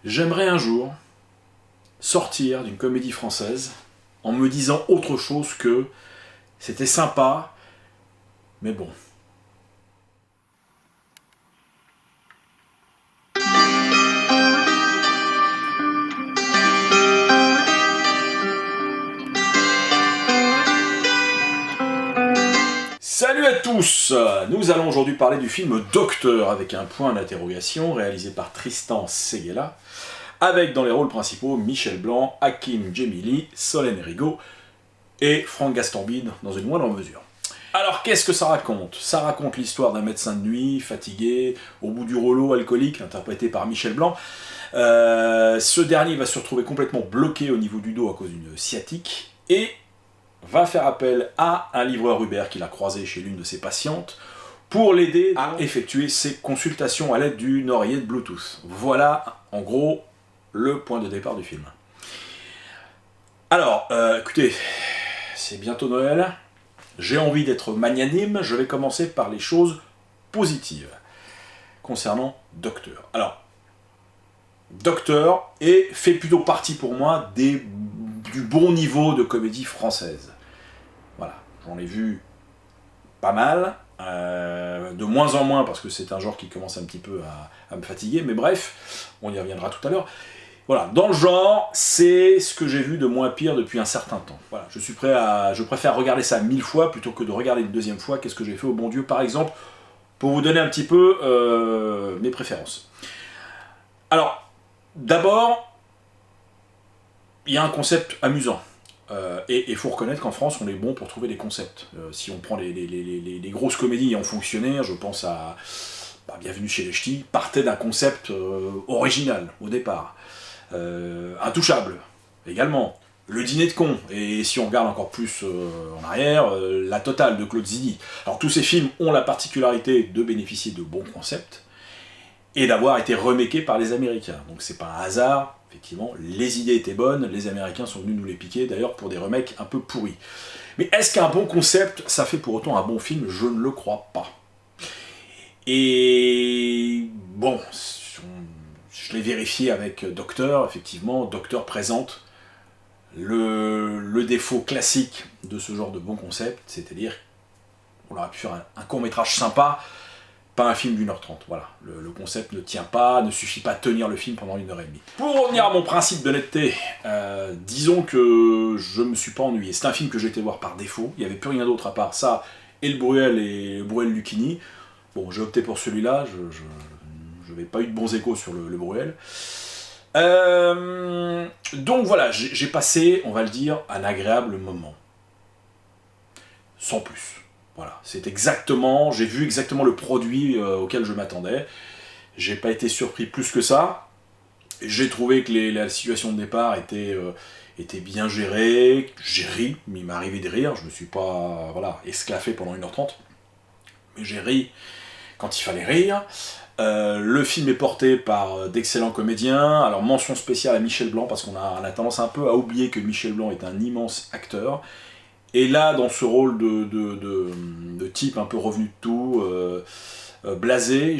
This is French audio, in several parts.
J'aimerais un jour sortir d'une comédie française en me disant autre chose que c'était sympa, mais bon. Salut à tous! Nous allons aujourd'hui parler du film Docteur avec un point d'interrogation réalisé par Tristan Seguela avec dans les rôles principaux Michel Blanc, Hakim Djemili, Solène Rigaud et Franck Gastambide dans une moindre mesure. Alors qu'est-ce que ça raconte? Ça raconte l'histoire d'un médecin de nuit, fatigué, au bout du rouleau, alcoolique, interprété par Michel Blanc. Ce dernier va se retrouver complètement bloqué au niveau du dos à cause d'une sciatique et va faire appel à un livreur Uber qu'il a croisé chez l'une de ses patientes pour l'aider à effectuer ses consultations à l'aide d'une oreillette Bluetooth. Voilà, en gros, le point de départ du film. Alors, écoutez, c'est bientôt Noël, j'ai envie d'être magnanime, je vais commencer par les choses positives concernant Docteur. Alors, Docteur fait plutôt partie pour moi du bon niveau de comédie française. Voilà, j'en ai vu pas mal, de moins en moins parce que c'est un genre qui commence un petit peu à me fatiguer, mais bref, on y reviendra tout à l'heure. Voilà, dans le genre, c'est ce que j'ai vu de moins pire depuis un certain temps. Voilà, je préfère regarder ça 1000 fois plutôt que de regarder une deuxième fois. Qu'est-ce que j'ai fait au bon Dieu, par exemple, pour vous donner un petit peu mes préférences. Alors, d'abord, il y a un concept amusant. Et il faut reconnaître qu'en France, on est bon pour trouver des concepts. Si on prend les grosses comédies qui ont fonctionné, je pense à Bienvenue chez les Ch'tis, partait d'un concept original au départ. Intouchable, également. Le Dîner de cons, et si on regarde encore plus en arrière, La Totale de Claude Zidi. Alors tous ces films ont la particularité de bénéficier de bons concepts et d'avoir été remakés par les Américains. Donc c'est pas un hasard, effectivement, les idées étaient bonnes, les Américains sont venus nous les piquer, d'ailleurs pour des remakes un peu pourris. Mais est-ce qu'un bon concept, ça fait pour autant un bon film? Je ne le crois pas. Et bon, je l'ai vérifié avec Docteur, effectivement, Docteur présente le défaut classique de ce genre de bon concept, c'est-à-dire qu'on aurait pu faire un court-métrage sympa, pas un film d'1h30, voilà. Le concept ne tient pas, ne suffit pas à tenir le film pendant 1h30. Pour revenir à mon principe d'honnêteté, disons que je me suis pas ennuyé. C'est un film que j'ai été voir par défaut, il n'y avait plus rien d'autre à part ça, et le Bruel Lucchini. Bon, j'ai opté pour celui-là, je n'avais pas eu de bons échos sur le Bruel. Donc voilà, j'ai passé, on va le dire, un agréable moment. Sans plus. Voilà, c'est exactement, j'ai vu exactement le produit auquel je m'attendais. J'ai pas été surpris plus que ça. J'ai trouvé que la situation de départ était bien gérée. J'ai ri, mais il m'est arrivé de rire. Je me suis pas esclaffé pendant 1h30. Mais j'ai ri quand il fallait rire. Le film est porté par d'excellents comédiens. Alors mention spéciale à Michel Blanc, parce qu'on a tendance un peu à oublier que Michel Blanc est un immense acteur. Et là, dans ce rôle de type un peu revenu de tout, blasé,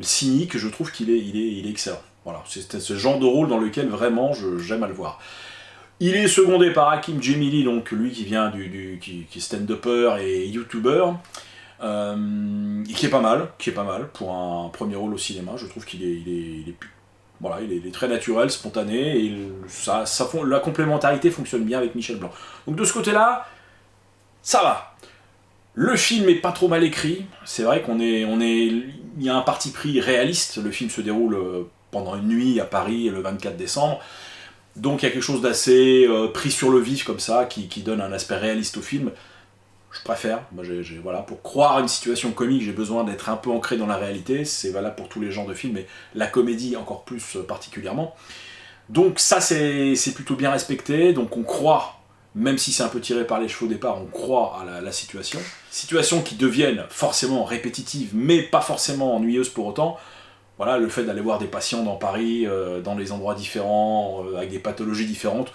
cynique, je trouve qu'il est excellent. Voilà, c'est ce genre de rôle dans lequel vraiment j'aime à le voir. Il est secondé par Hakim Djemili, donc lui qui vient qui est stand-upper et youtuber, qui est pas mal pour un premier rôle au cinéma. Je trouve qu'il est très naturel, spontané, et la complémentarité fonctionne bien avec Michel Blanc. Donc de ce côté-là, ça va. Le film est pas trop mal écrit, c'est vrai il y a un parti pris réaliste, le film se déroule pendant une nuit à Paris le 24 décembre, donc il y a quelque chose d'assez pris sur le vif comme ça, qui donne un aspect réaliste au film. Je préfère, moi pour croire à une situation comique, j'ai besoin d'être un peu ancré dans la réalité, c'est valable pour tous les genres de films, mais la comédie encore plus particulièrement. Donc ça c'est plutôt bien respecté, donc on croit, même si c'est un peu tiré par les cheveux au départ, on croit à la situation. Situations qui deviennent forcément répétitives, mais pas forcément ennuyeuses pour autant. Voilà, le fait d'aller voir des patients dans Paris, dans des endroits différents, avec des pathologies différentes,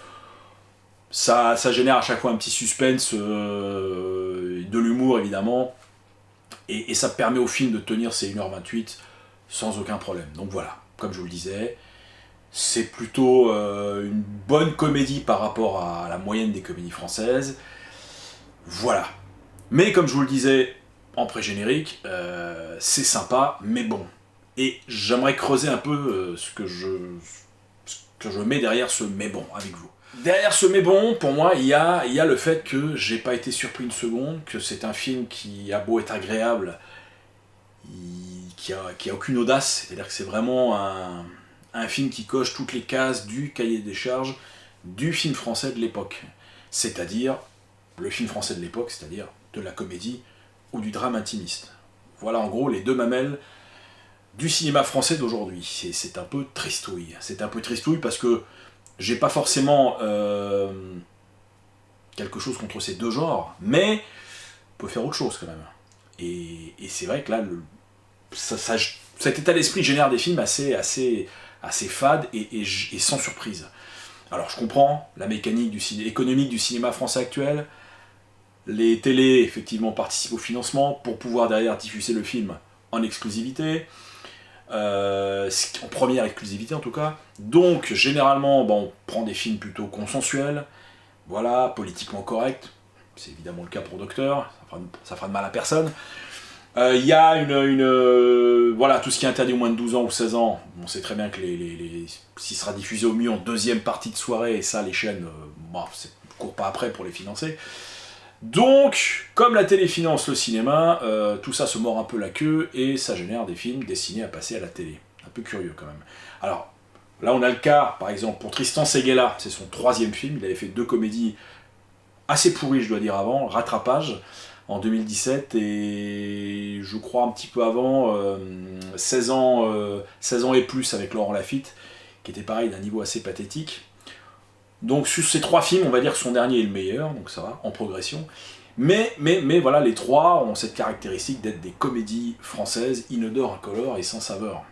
ça génère à chaque fois un petit suspense, de l'humour évidemment, et ça permet au film de tenir ses 1h28 sans aucun problème. Donc voilà, comme je vous le disais, C'est plutôt une bonne comédie par rapport à la moyenne des comédies françaises. Voilà. Mais comme je vous le disais en pré-générique, c'est sympa, mais bon. Et j'aimerais creuser un peu ce que je mets derrière ce mais bon avec vous. Derrière ce mais bon, pour moi, il y a le fait que j'ai pas été surpris une seconde, que c'est un film qui a beau être agréable, qui a aucune audace, c'est-à-dire que c'est vraiment un film qui coche toutes les cases du cahier des charges du film français de l'époque. C'est-à-dire, le film français de l'époque, c'est-à-dire de la comédie ou du drame intimiste. Voilà en gros les deux mamelles du cinéma français d'aujourd'hui. C'est un peu tristouille. C'est un peu tristouille parce que j'ai pas forcément quelque chose contre ces deux genres, mais on peut faire autre chose quand même. Et c'est vrai que là, cet état d'esprit génère des films assez fades et sans surprise. Alors je comprends la mécanique économique du cinéma français actuel. Les télés, effectivement, participent au financement pour pouvoir derrière diffuser le film en exclusivité. En première exclusivité en tout cas. Donc généralement on prend des films plutôt consensuels, voilà, politiquement corrects, c'est évidemment le cas pour Docteur, ça fera de mal à personne. Il y a voilà, tout ce qui est interdit au moins de 12 ans ou 16 ans, on sait très bien que s'il sera diffusé au mieux en deuxième partie de soirée, et ça les chaînes ne courent pas après pour les financer. Donc, comme la télé finance le cinéma, tout ça se mord un peu la queue et ça génère des films destinés à passer à la télé. Un peu curieux quand même. Alors, là on a le cas, par exemple, pour Tristan Seguela, c'est son 3e film, il avait fait 2 comédies assez pourries, je dois dire avant, Rattrapage, en 2017, et je crois un petit peu avant, 16 ans et plus avec Laurent Lafitte, qui était pareil d'un niveau assez pathétique. Donc sur ces 3 films, on va dire que son dernier est le meilleur, donc ça va, en progression. Mais voilà, les 3 ont cette caractéristique d'être des comédies françaises, inodores, incolores et sans saveur.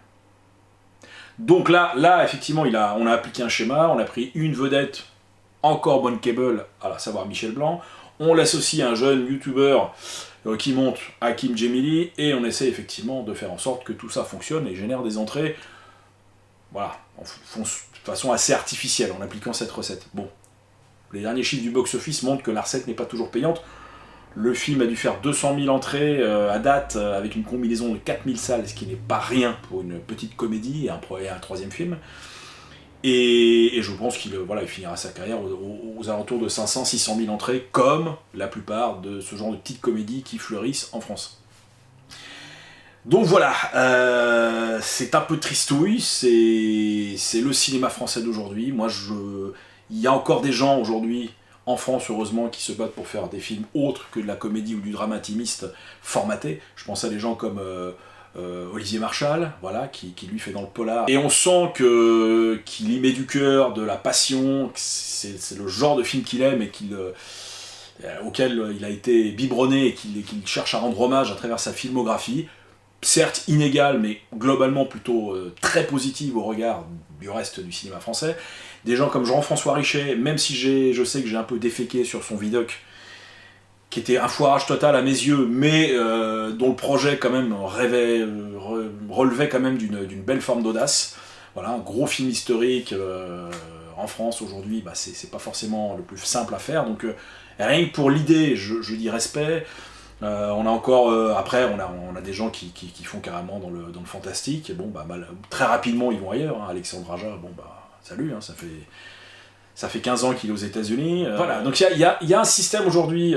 Donc là effectivement, on a appliqué un schéma, on a pris une vedette encore bankable, à savoir Michel Blanc, on l'associe à un jeune youtubeur qui monte, Hakim Djemili, et on essaie effectivement de faire en sorte que tout ça fonctionne et génère des entrées, voilà, de façon assez artificielle, en appliquant cette recette. Bon, les derniers chiffres du box-office montrent que la recette n'est pas toujours payante. Le film a dû faire 200 000 entrées à date, avec une combinaison de 4000 salles, ce qui n'est pas rien pour une petite comédie et un 3e film. Et je pense qu'il finira sa carrière aux alentours de 500-600 000 entrées, comme la plupart de ce genre de petites comédies qui fleurissent en France. Donc voilà, c'est un peu tristouille, c'est le cinéma français d'aujourd'hui. Il y a encore des gens aujourd'hui, en France heureusement, qui se battent pour faire des films autres que de la comédie ou du drame intimiste formaté. Je pense à des gens comme Olivier Marchal, voilà, qui lui fait dans le polar. Et on sent qu'il y met du cœur, de la passion, c'est le genre de film qu'il aime et auquel il a été biberonné et qu'il cherche à rendre hommage à travers sa filmographie. Certes inégale, mais globalement plutôt très positive au regard du reste du cinéma français. Des gens comme Jean-François Richet, même si je sais que j'ai un peu déféqué sur son Vidocq, qui était un foirage total à mes yeux, mais dont le projet quand même relevait quand même d'une belle forme d'audace. Voilà, un gros film historique en France aujourd'hui, c'est pas forcément le plus simple à faire, donc rien que pour l'idée, je dis respect. On a encore, après, on a des gens qui font carrément dans le fantastique, et bon, très rapidement ils vont ailleurs, hein. Alexandre Aja, salut, hein, ça fait 15 ans qu'il est aux États-Unis. Voilà, donc il y a un système aujourd'hui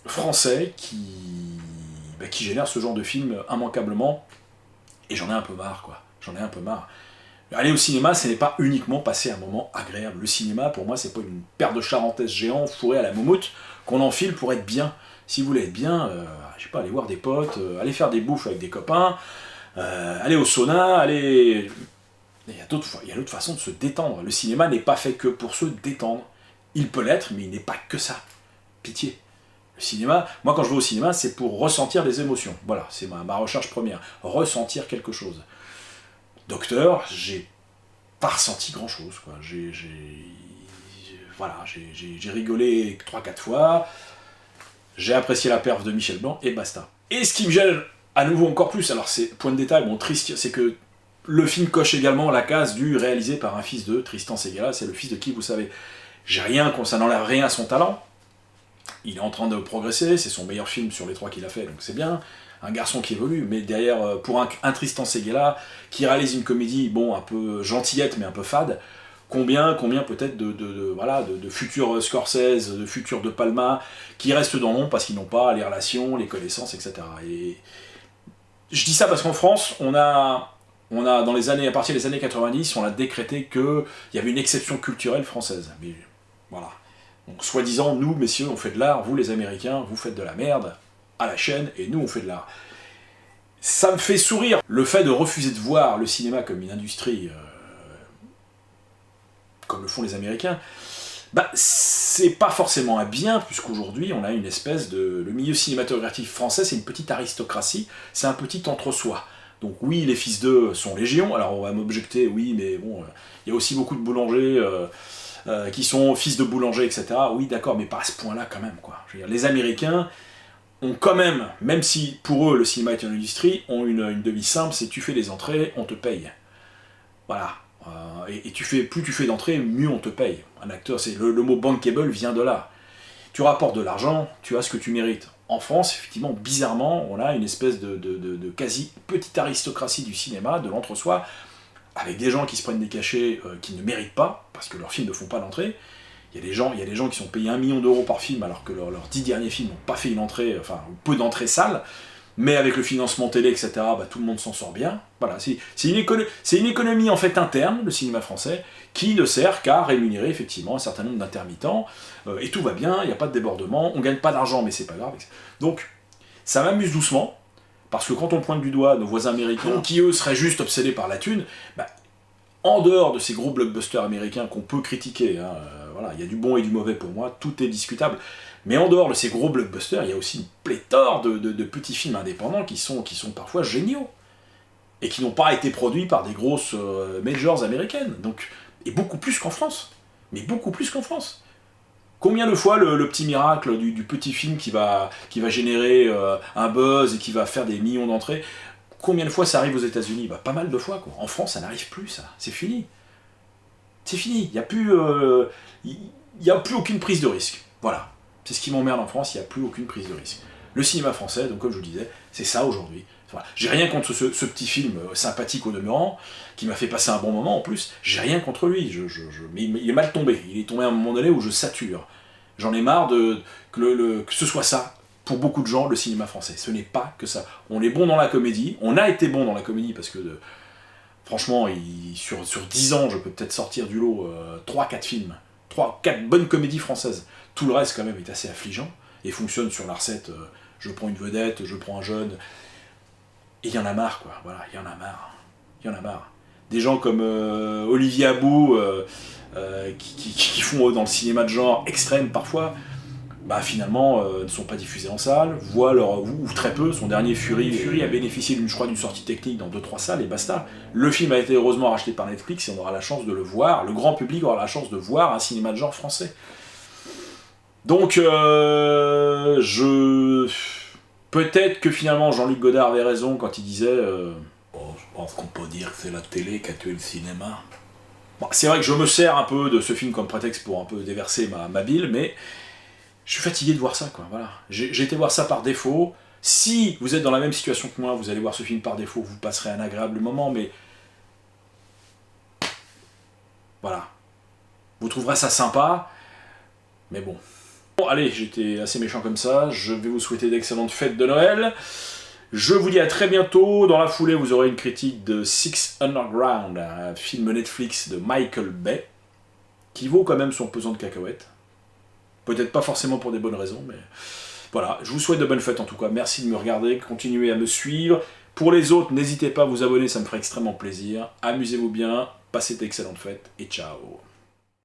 français qui génère ce genre de film immanquablement, et j'en ai un peu marre, quoi. J'en ai un peu marre. Aller au cinéma, ce n'est pas uniquement passer un moment agréable. Le cinéma, pour moi, c'est pas une paire de charentaises géants fourrés à la moumoute qu'on enfile pour être bien. Si vous voulez être bien, je sais pas, allez voir des potes, allez faire des bouffes avec des copains, allez au sauna, allez... Il y a d'autres façons de se détendre. Le cinéma n'est pas fait que pour se détendre. Il peut l'être, mais il n'est pas que ça. Pitié. Le cinéma, moi quand je vais au cinéma, c'est pour ressentir des émotions. Voilà, c'est ma recherche première. Ressentir quelque chose. Docteur, j'ai pas ressenti grand chose, quoi. J'ai rigolé 3-4 fois, j'ai apprécié la perf de Michel Blanc, et basta. Et ce qui me gêne à nouveau encore plus, alors c'est point de détail, triste, c'est que Le film coche également la case du réalisé par un fils de Tristan Ségala, c'est le fils de qui, vous savez. Ça n'enlève rien à son talent. Il est en train de progresser, c'est son meilleur film sur les 3 qu'il a fait, donc c'est bien. Un garçon qui évolue, mais derrière, pour un Tristan Ségala, qui réalise une comédie, bon, un peu gentillette, mais un peu fade, combien peut-être de futurs Scorsese, de futurs De Palma, qui restent dans l'ombre parce qu'ils n'ont pas les relations, les connaissances, etc. Et je dis ça parce qu'en France, on a à partir des années 90, on a décrété qu'il y avait une exception culturelle française. Mais voilà. Donc, soi-disant, nous, messieurs, on fait de l'art, vous, les Américains, vous faites de la merde à la chaîne, et nous, on fait de l'art. Ça me fait sourire, le fait de refuser de voir le cinéma comme une industrie, comme le font les Américains, bah, c'est pas forcément un bien, puisqu'aujourd'hui, on a une espèce de... Le milieu cinématographique français, c'est une petite aristocratie, c'est un petit entre-soi. Donc oui, les fils d'eux sont légion, alors on va m'objecter, oui, mais bon, il y a aussi beaucoup de boulangers... qui sont fils de boulanger, etc. Oui, d'accord, mais pas à ce point-là quand même, quoi. Je veux dire, les Américains ont quand même si pour eux le cinéma est une industrie, ont une devise simple, c'est tu fais des entrées, on te paye. Voilà. Et plus tu fais d'entrées, mieux on te paye. Un acteur, c'est le mot bankable vient de là. Tu rapportes de l'argent, tu as ce que tu mérites. En France, effectivement, bizarrement, on a une espèce de quasi petite aristocratie du cinéma, de l'entre-soi, avec des gens qui se prennent des cachets qu'ils ne méritent pas, parce que leurs films ne font pas d'entrée. Il y a des gens qui sont payés 1 million d'euros par film, alors que leurs 10 derniers films n'ont pas fait une entrée, enfin, peu d'entrées salles, mais avec le financement télé, etc., bah, tout le monde s'en sort bien. Voilà, c'est une économie en fait interne, le cinéma français, qui ne sert qu'à rémunérer effectivement un certain nombre d'intermittents, et tout va bien, il n'y a pas de débordement, on ne gagne pas d'argent, mais c'est pas grave. Donc, ça m'amuse doucement, parce que quand on pointe du doigt nos voisins américains, qui eux seraient juste obsédés par la thune, bah, en dehors de ces gros blockbusters américains qu'on peut critiquer, hein, voilà, il y a du bon et du mauvais pour moi, tout est discutable, mais en dehors de ces gros blockbusters, il y a aussi une pléthore de petits films indépendants qui sont parfois géniaux, et qui n'ont pas été produits par des grosses majors américaines, donc, et beaucoup plus qu'en France, mais beaucoup plus qu'en France. Combien de fois le petit miracle du petit film qui va générer un buzz et qui va faire des millions d'entrées, combien de fois ça arrive aux États-Unis? Bah, pas mal de fois, quoi. En France, ça n'arrive plus, ça. C'est fini. C'est fini. Il n'y a plus aucune prise de risque. Voilà. C'est ce qui m'emmerde en France, il n'y a plus aucune prise de risque. Le cinéma français, donc comme je vous disais, c'est ça aujourd'hui. Voilà. J'ai rien contre ce petit film sympathique au demeurant, qui m'a fait passer un bon moment en plus. J'ai rien contre lui, mais il est mal tombé. Il est tombé à un moment donné où je sature. J'en ai marre que ce soit ça. Pour beaucoup de gens, le cinéma français, ce n'est pas que ça. On est bon dans la comédie, on a été bon dans la comédie parce que, franchement, sur 10 ans, je peux peut-être sortir du lot 3-4 films, 3-4 bonnes comédies françaises. Tout le reste, quand même, est assez affligeant et fonctionne sur la recette, je prends une vedette, je prends un jeune, et il y en a marre, quoi. Voilà, il y en a marre. Il y en a marre. Des gens comme Olivier Abou, qui font dans le cinéma de genre extrême parfois, bah finalement ne sont pas diffusés en salle, ou très peu. Son dernier Fury a bénéficié d'une sortie technique dans 2-3 salles et basta. Le film a été heureusement racheté par Netflix et on aura la chance de le voir, le grand public aura la chance de voir un cinéma de genre français. Donc peut-être que finalement Jean-Luc Godard avait raison quand il disait Bon, je pense qu'on peut dire que c'est la télé qui a tué le cinéma. Bon, c'est vrai que je me sers un peu de ce film comme prétexte pour un peu déverser ma bile, mais je suis fatigué de voir ça, quoi. Voilà. J'ai été voir ça par défaut. Si vous êtes dans la même situation que moi, vous allez voir ce film par défaut, vous passerez un agréable moment, mais voilà. Vous trouverez ça sympa, mais bon. Bon, allez, j'étais assez méchant comme ça. Je vais vous souhaiter d'excellentes fêtes de Noël. Je vous dis à très bientôt. Dans la foulée, vous aurez une critique de Six Underground, un film Netflix de Michael Bay, qui vaut quand même son pesant de cacahuètes. Peut-être pas forcément pour des bonnes raisons, mais voilà. Je vous souhaite de bonnes fêtes en tout cas. Merci de me regarder, continuez à me suivre. Pour les autres, n'hésitez pas à vous abonner, ça me ferait extrêmement plaisir. Amusez-vous bien, passez d'excellentes fêtes et ciao.